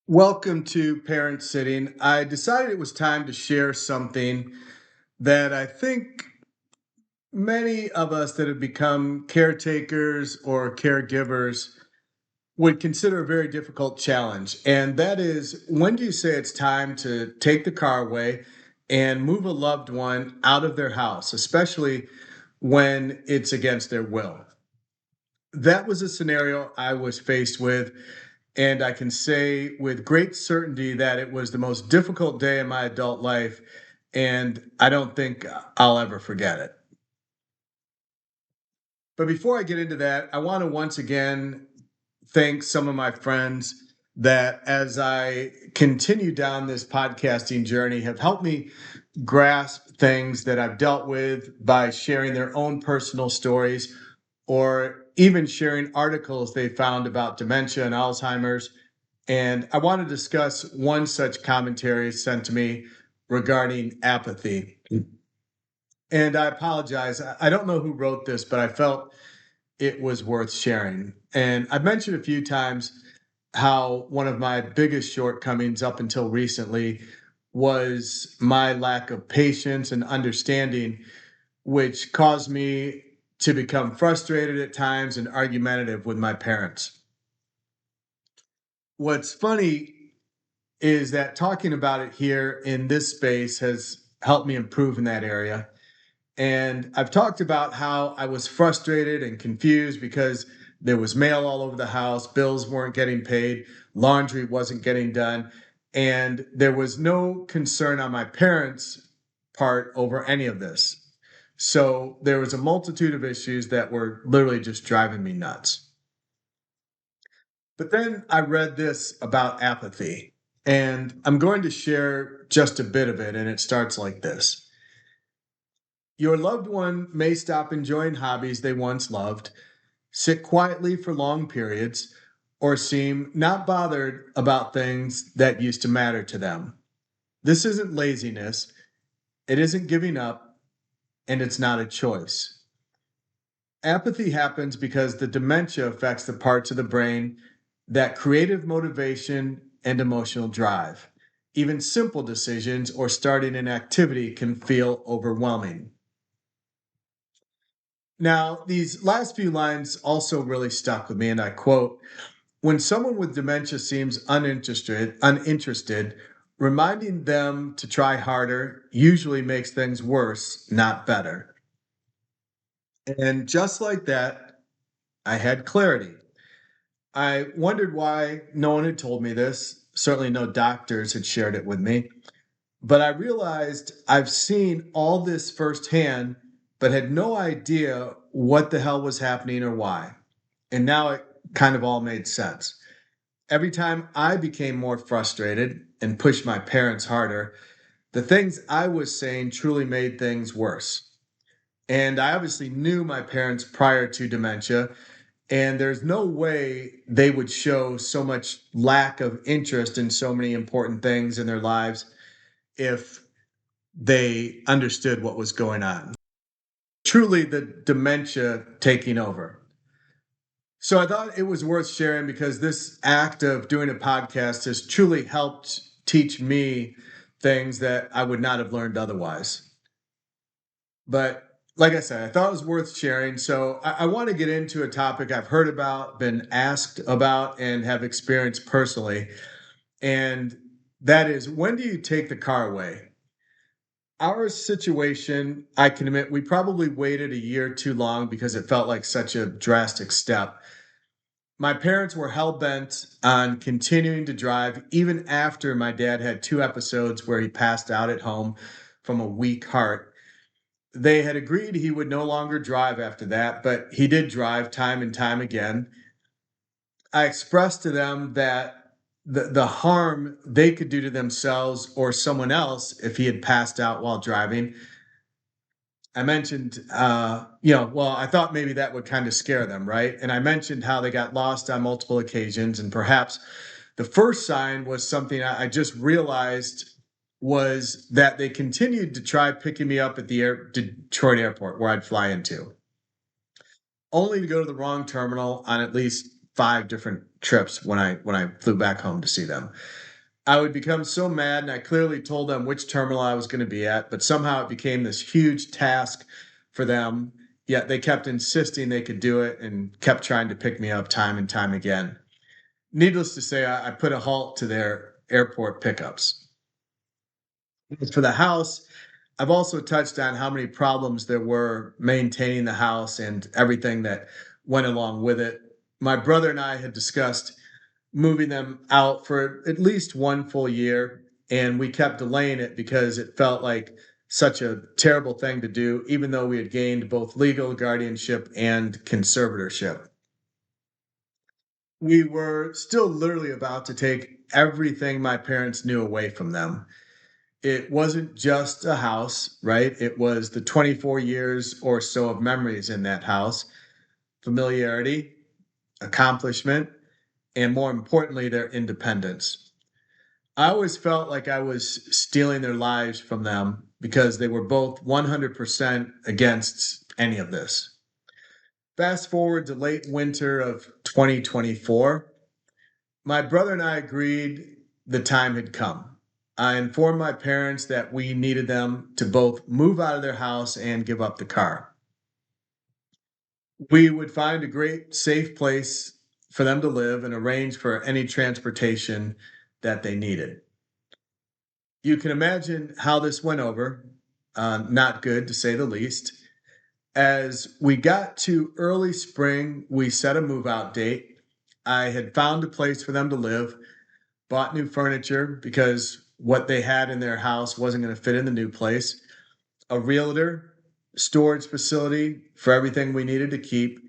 Welcome to Parent Sitting. I decided it was time to share something that I think many of us that have become caretakers or caregivers would consider a very difficult challenge. And that is, when do you say it's time to take the car away and move a loved one out of their house, especially when it's against their will? That was a scenario I was faced with. And I can say with great certainty that it was the most difficult day in my adult life. And I don't think I'll ever forget it. But before I get into that, I want to once again thank some of my friends that, as I continue down this podcasting journey, have helped me grasp things that I've dealt with by sharing their own personal stories or even sharing articles they found about dementia and Alzheimer's. And I want to discuss one such commentary sent to me regarding apathy. And I apologize. I don't know who wrote this, but I felt it was worth sharing. And I've mentioned a few times how one of my biggest shortcomings up until recently was my lack of patience and understanding, which caused me to become frustrated at times and argumentative with my parents. What's funny is that talking about it here in this space has helped me improve in that area. And I've talked about how I was frustrated and confused because there was mail all over the house, bills weren't getting paid, laundry wasn't getting done, and there was no concern on my parents' part over any of this. So there was a multitude of issues that were literally just driving me nuts. But then I read this about apathy, and I'm going to share just a bit of it, and it starts like this. Your loved one may stop enjoying hobbies they once loved, sit quietly for long periods, or seem not bothered about things that used to matter to them. This isn't laziness, it isn't giving up, and it's not a choice. Apathy happens because the dementia affects the parts of the brain that creative motivation and emotional drive. Even simple decisions or starting an activity can feel overwhelming. Now, these last few lines also really stuck with me, and I quote, when someone with dementia seems uninterested, reminding them to try harder usually makes things worse, not better. And just like that, I had clarity. I wondered why no one had told me this. Certainly no doctors had shared it with me. But I realized I've seen all this firsthand, but had no idea what the hell was happening or why. And now it kind of all made sense. Every time I became more frustrated and pushed my parents harder, the things I was saying truly made things worse. And I obviously knew my parents prior to dementia, and there's no way they would show so much lack of interest in so many important things in their lives if they understood what was going on. Truly, the dementia taking over. So I thought it was worth sharing because this act of doing a podcast has truly helped teach me things that I would not have learned otherwise. But like I said, I thought it was worth sharing. So I want to get into a topic I've heard about, been asked about, and have experienced personally. And that is, when do you take the car away? Our situation, I can admit, we probably waited a year too long because it felt like such a drastic step. My parents were hell bent on continuing to drive even after my dad had two episodes where he passed out at home from a weak heart. They had agreed he would no longer drive after that, but he did drive time and time again. I expressed to them that the harm they could do to themselves or someone else if he had passed out while driving. I mentioned, well, I thought maybe that would kind of scare them, right? And I mentioned how they got lost on multiple occasions. And perhaps the first sign was something I just realized was that they continued to try picking me up at the Detroit airport where I'd fly into, only to go to the wrong terminal on at least 5 different trips when I flew back home to see them. I would become so mad, and I clearly told them which terminal I was going to be at, but somehow it became this huge task for them. Yet they kept insisting they could do it and kept trying to pick me up time and time again. Needless to say, I put a halt to their airport pickups. As for the house, I've also touched on how many problems there were maintaining the house and everything that went along with it. My brother and I had discussed moving them out for at least 1 full year, and we kept delaying it because it felt like such a terrible thing to do, even though we had gained both legal guardianship and conservatorship. We were still literally about to take everything my parents knew away from them. It wasn't just a house, right? It was the 24 years or so of memories in that house, familiarity, accomplishment, and more importantly, their independence. I always felt like I was stealing their lives from them because they were both 100% against any of this. Fast forward to late winter of 2024, my brother and I agreed the time had come. I informed my parents that we needed them to both move out of their house and give up the car. We would find a great, safe place for them to live and arrange for any transportation that they needed. You can imagine how this went over. Not good, to say the least. As we got to early spring, we set a move out date. I had found a place for them to live, bought new furniture because what they had in their house wasn't going to fit in the new place, a realtor, storage facility for everything we needed to keep,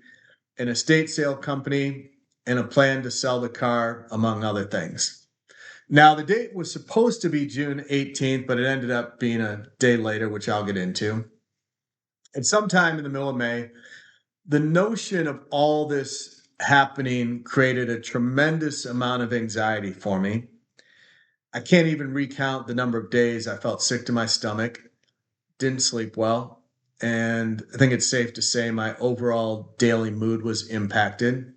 an estate sale company, and a plan to sell the car, among other things. Now, the date was supposed to be June 18th, but it ended up being a day later, which I'll get into. And sometime in the middle of May, the notion of all this happening created a tremendous amount of anxiety for me. I can't even recount the number of days I felt sick to my stomach, didn't sleep well, and I think it's safe to say my overall daily mood was impacted.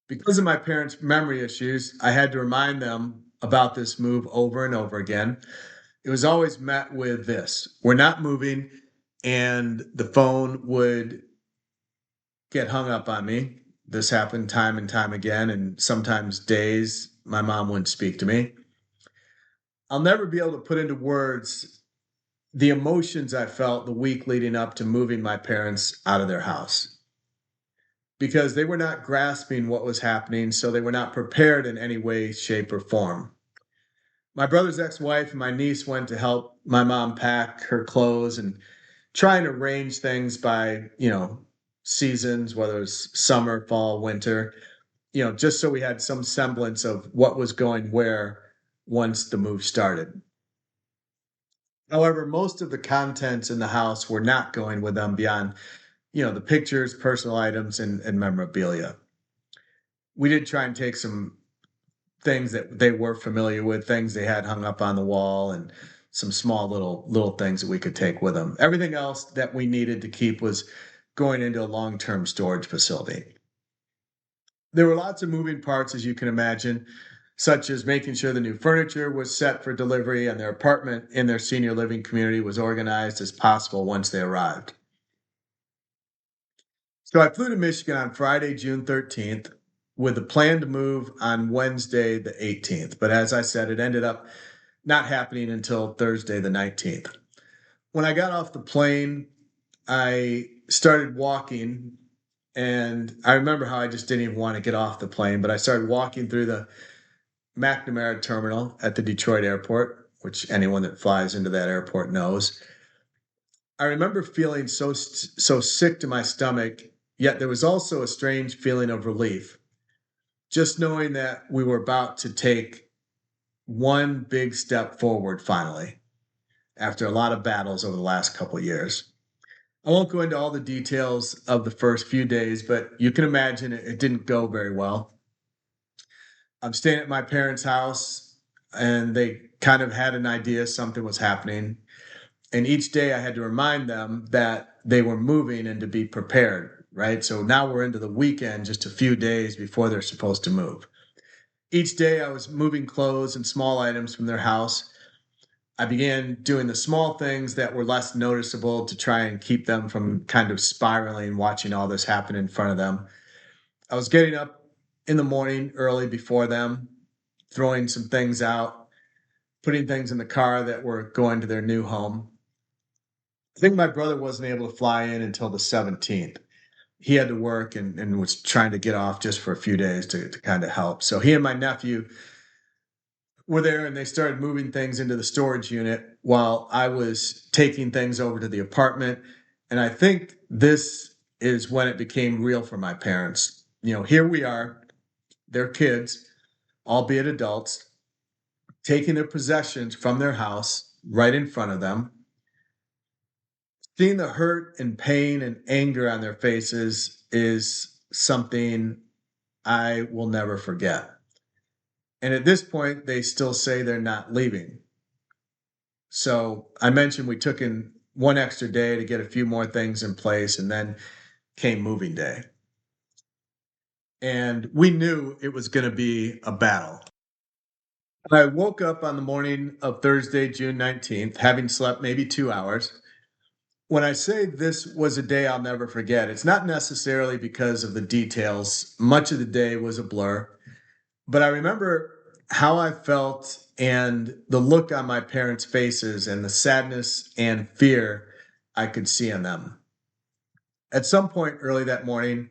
Because of my parents' memory issues, I had to remind them about this move over and over again. It was always met with this: we're not moving, and the phone would get hung up on me. This happened time and time again, and sometimes days my mom wouldn't speak to me. I'll never be able to put into words the emotions I felt the week leading up to moving my parents out of their house because they were not grasping what was happening, so they were not prepared in any way, shape, or form. My brother's ex wife and my niece went to help my mom pack her clothes and try and arrange things by, seasons, whether it's summer, fall, winter, just so we had some semblance of what was going where once the move started. However, most of the contents in the house were not going with them beyond, the pictures, personal items, and memorabilia. We did try and take some things that they were familiar with, things they had hung up on the wall, and some small little things that we could take with them. Everything else that we needed to keep was going into a long-term storage facility. There were lots of moving parts, as you can imagine, such as making sure the new furniture was set for delivery and their apartment in their senior living community was organized as possible once they arrived. So I flew to Michigan on Friday, June 13th, with a plan to move on Wednesday, the 18th. But as I said, it ended up not happening until Thursday, the 19th. When I got off the plane, I started walking, and I remember how I just didn't even want to get off the plane, but I started walking through the McNamara terminal at the Detroit airport, which anyone that flies into that airport knows. I remember feeling so sick to my stomach, yet there was also a strange feeling of relief, just knowing that we were about to take one big step forward finally, after a lot of battles over the last couple of years. I won't go into all the details of the first few days, but you can imagine it didn't go very well. I'm staying at my parents' house, and they kind of had an idea something was happening. And each day I had to remind them that they were moving and to be prepared. right? So now we're into the weekend, just a few days before they're supposed to move. Each day I was moving clothes and small items from their house. I began doing the small things that were less noticeable to try and keep them from kind of spiraling, watching all this happen in front of them. I was getting up in the morning early before them, throwing some things out, putting things in the car that were going to their new home. I think my brother wasn't able to fly in until the 17th. He had to work and was trying to get off just for a few days to kind of help. So he and my nephew were there and they started moving things into the storage unit while I was taking things over to the apartment. And I think this is when it became real for my parents. You know, here we are, they're kids, albeit adults, taking their possessions from their house right in front of them. Seeing the hurt and pain and anger on their faces is something I will never forget. And at this point, they still say they're not leaving. So I mentioned we took in one extra day to get a few more things in place, and then came moving day. And we knew it was going to be a battle. I woke up on the morning of Thursday, June 19th, having slept maybe 2 hours. When I say this was a day I'll never forget, it's not necessarily because of the details. Much of the day was a blur, but I remember how I felt and the look on my parents' faces and the sadness and fear I could see in them. At some point early that morning,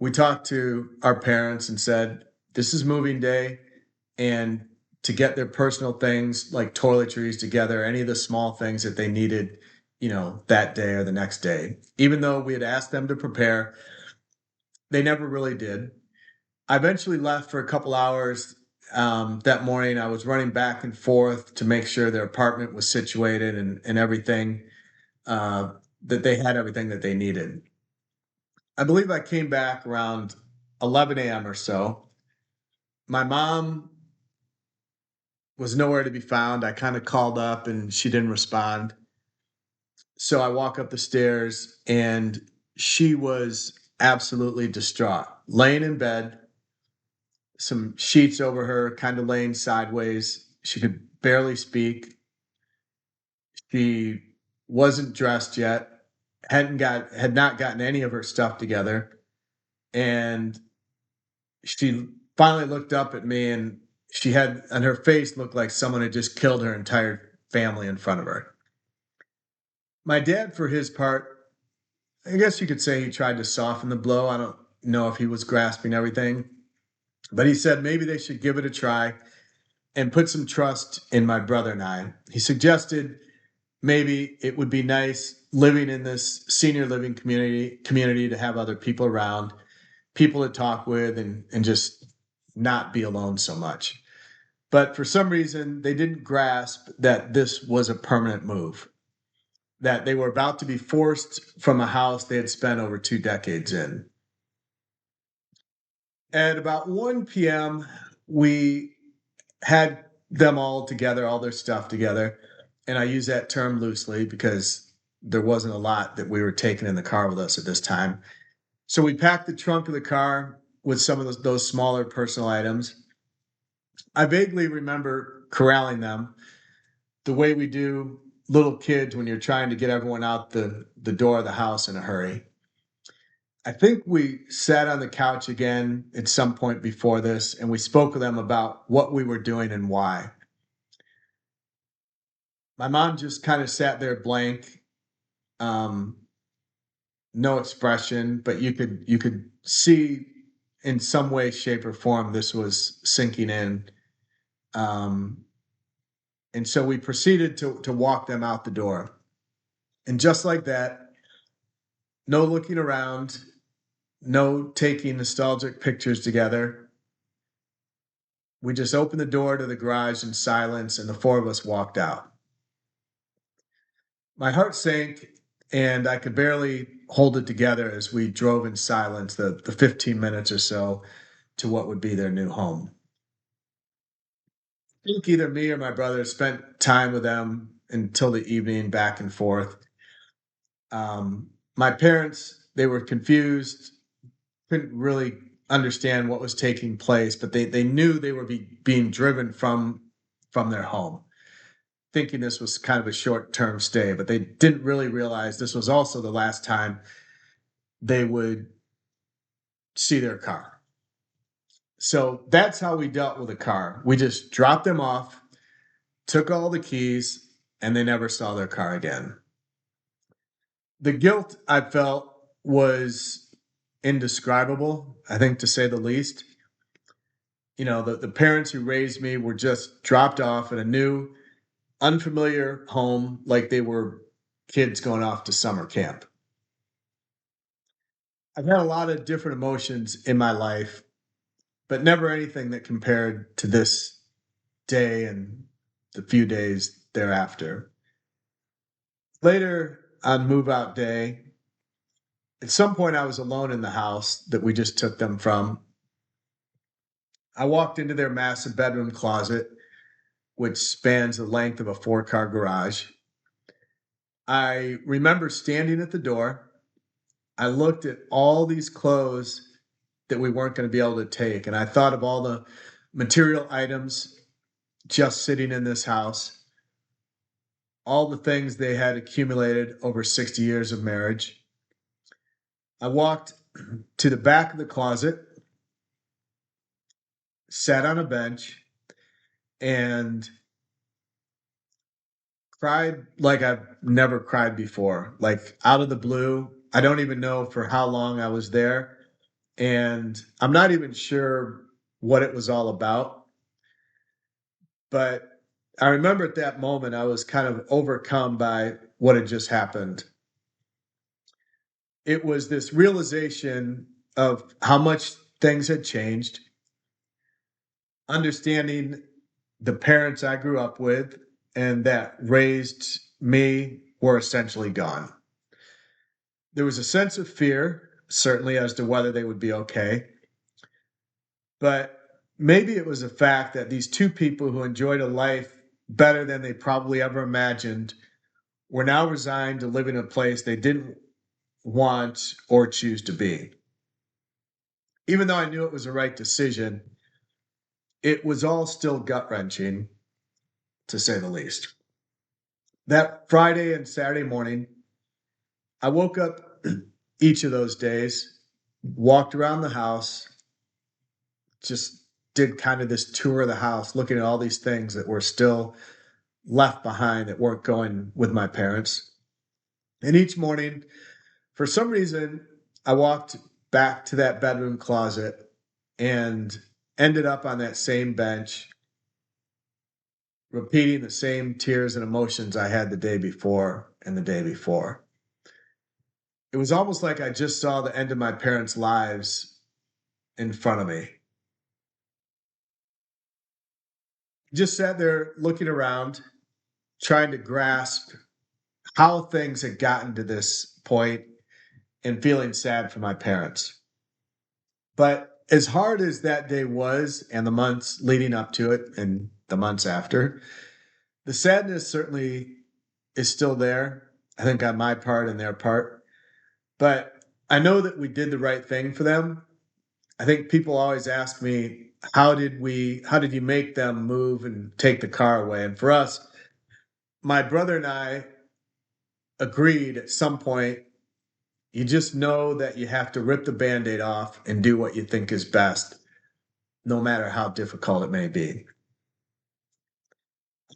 we talked to our parents and said, this is moving day. And to get their personal things like toiletries together, any of the small things that they needed, you know, that day or the next day. Even though we had asked them to prepare, they never really did. I eventually left for a couple hours that morning. I was running back and forth to make sure their apartment was situated and everything, that they had everything that they needed. I believe I came back around 11 a.m. or so. My mom was nowhere to be found. I kind of called up and she didn't respond. So I walk up the stairs and she was absolutely distraught, laying in bed, some sheets over her, kind of laying sideways. She could barely speak. She wasn't dressed yet, had not gotten any of her stuff together. And she finally looked up at me and she had on her face looked like someone had just killed her entire family in front of her. My dad, for his part, I guess you could say he tried to soften the blow. I don't know if he was grasping everything, but he said maybe they should give it a try and put some trust in my brother and I. He suggested maybe it would be nice living in this senior living community to have other people around, people to talk with and just not be alone so much. But for some reason, they didn't grasp that this was a permanent move, that they were about to be forced from a house they had spent over 2 decades in. At about 1 p.m., we had them all together, all their stuff together. And I use that term loosely because there wasn't a lot that we were taking in the car with us at this time. So we packed the trunk of the car with some of those smaller personal items. I vaguely remember corralling them the way we do little kids when you're trying to get everyone out the door of the house in a hurry. I think we sat on the couch again at some point before this and we spoke with them about what we were doing and why. My mom just kind of sat there blank, um, no expression, but you could see in some way, shape, or form this was sinking in. Um, and so we proceeded to walk them out the door. And just like that, no looking around, no taking nostalgic pictures together. We just opened the door to the garage in silence, and the four of us walked out. My heart sank, and I could barely hold it together as we drove in silence the 15 minutes or so to what would be their new home. I think either me or my brother spent time with them until the evening, back and forth. My parents, They were confused, couldn't really understand what was taking place, but they knew they were being driven from their home, thinking this was kind of a short-term stay, but they didn't really realize this was also the last time they would see their car. So that's how we dealt with the car. We just dropped them off, took all the keys, and they never saw their car again. The guilt I felt was indescribable, I think, to say the least. The parents who raised me were just dropped off in a new, unfamiliar home like they were kids going off to summer camp. I've had a lot of different emotions in my life, but never anything that compared to this day and the few days thereafter. Later on move out day, at some point I was alone in the house that we just took them from. I walked into their massive bedroom closet, which spans the length of a 4-car garage. I remember standing at the door. I looked at all these clothes that we weren't going to be able to take, and I thought of all the material items just sitting in this house, all the things they had accumulated over 60 years of marriage. I walked to the back of the closet, sat on a bench, and cried like I've never cried before, like out of the blue. I don't even know for how long I was there, and I'm not even sure what it was all about. But I remember at that moment, I was kind of overcome by what had just happened. It was this realization of how much things had changed, understanding the parents I grew up with and that raised me were essentially gone. There was a sense of fear, certainly, as to whether they would be okay. But maybe it was a fact that these two people who enjoyed a life better than they probably ever imagined were now resigned to live in a place they didn't want or choose to be. Even though I knew it was the right decision, it was all still gut-wrenching, to say the least. That Friday and Saturday morning, I woke up each of those days, walked around the house, just did kind of this tour of the house, looking at all these things that were still left behind that weren't going with my parents. And each morning, for some reason, I walked back to that bedroom closet and ended up on that same bench, repeating the same tears and emotions I had the day before and the day before. It was almost like I just saw the end of my parents' lives in front of me. Just sat there looking around, trying to grasp how things had gotten to this point and feeling sad for my parents. But as hard as that day was and the months leading up to it and the months after, the sadness certainly is still there, I think, on my part and their part. But I know that we did the right thing for them. I think people always ask me, how did you make them move and take the car away? And for us, my brother and I agreed at some point, you just know that you have to rip the Band-Aid off and do what you think is best, no matter how difficult it may be.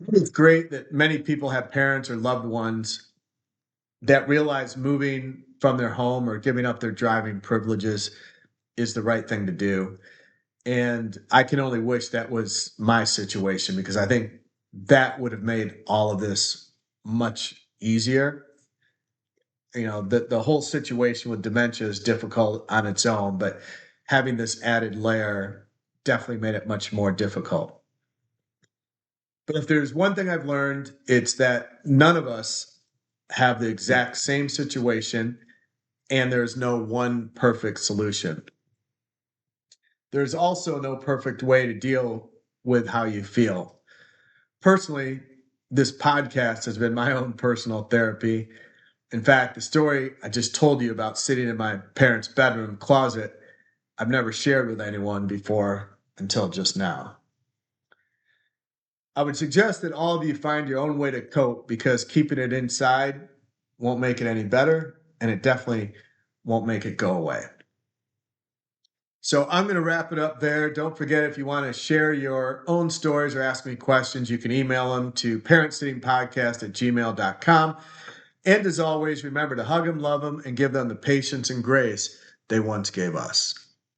It's great that many people have parents or loved ones that realize moving from their home or giving up their driving privileges is the right thing to do. And I can only wish that was my situation, because I think that would have made all of this much easier. The whole situation with dementia is difficult on its own, but having this added layer definitely made it much more difficult. But if there's one thing I've learned, it's that none of us have the exact same situation, and there's no one perfect solution. There's also no perfect way to deal with how you feel. Personally, this podcast has been my own personal therapy, In fact, the story I just told you about sitting in my parents' bedroom closet, I've never shared with anyone before until just now. I would suggest that all of you find your own way to cope because keeping it inside won't make it any better, and it definitely won't make it go away. So I'm going to wrap it up there. Don't forget, if you want to share your own stories or ask me questions, you can email them to parentsittingpodcast@gmail.com. And as always, remember to hug them, love them, and give them the patience and grace they once gave us.